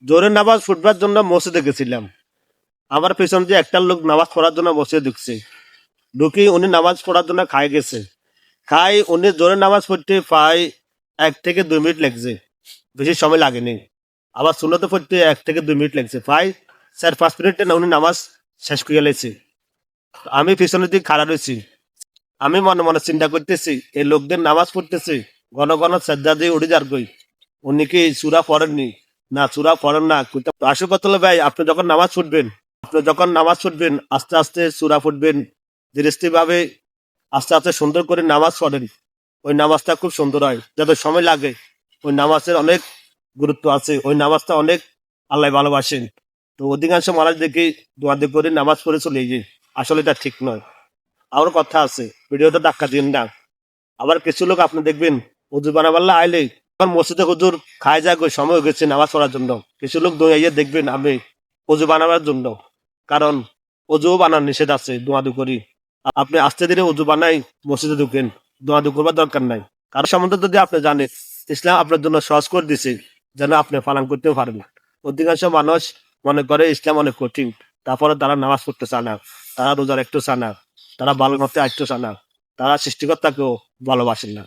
জোরে নামাজ পড়বার জন্য মসজিদে গেছিলাম। আমার পেছন দিয়ে একটা লোক নামাজ পড়ার জন্য মসজিদে ঢুকছে। ঢুকি উনি নামাজ পড়ার জন্য খাই গেছে। খাই উনি জোরে নামাজ পড়তে প্রায় 1 থেকে 2 মিনিট লাগছে, বেশি সময় লাগেনি। আবার সুন্নতে পড়তে 1 থেকে 2 মিনিট লাগছে, প্রায় 4-5 মিনিটে উনি নামাজ শেষ করে লেছে। আমি পিছনের দিকে খাড়া রয়েছি। আমি মনে মনে চিন্তা করতেছি, এই লোকদের নামাজ পড়তেছে, ঘন ঘন শ্রদ্ধা দিয়ে উঠে যার গই, উনি কি সূরা পড়েননি? না, সূরা পড়েন না। কিন্তু আসল কথা হলো ভাই, আপনি যখন নামাজ পড়বেন আস্তে আস্তে সূরা পড়বেন, ধীরে ভাবে আস্তে আস্তে সুন্দর করে নামাজ পড়েন। ওই নামাজটা খুব সুন্দর হয়। যত সময় লাগে, ওই নামাজের অনেক গুরুত্ব আছে। ওই নামাজটা অনেক আল্লাহ ভালোবাসেন। তো অধিকাংশ মানুষ দেখি দোয়াদি করে নামাজ পড়ে চলে যায়। আসলে এটা ঠিক নয়। আমার কথা আছে, ভিডিওটা ধাক্কা দিন না। আবার কিছু লোক আপনি দেখবেন উজু বানাবাল্লা আইলে এখন মসজিদে হুজুর খায় যায় গই, সময় হয়ে গেছে নামাজ পড়ার জন্য। কিছু লোক দৌড়াইয়া দেখবেন আমি উজু বানাবার জন্য। কারণ অজুও বানার নিষেধ আছে দোয়াদু করি। আপনি আস্তে ধীরে উজু বানাই মসজিদে ঢুকেন, দোয়াদু করবার দরকার নাই। কারো সম্বন্ধে যদি আপনি জানেন, ইসলাম আপনার জন্য সহজ করে দিছে যেন আপনি পালন করতেও পারেন। অধিকাংশ মানুষ মনে করে ইসলাম অনেক কঠিন, তারপরে তারা নামাজ পড়তে চায় না, তারা রোজা রাখতে চায় না, তারা ভালো মতে আসতে চায় না, তারা সৃষ্টিকর্তাকেও ভালোবাসেন না।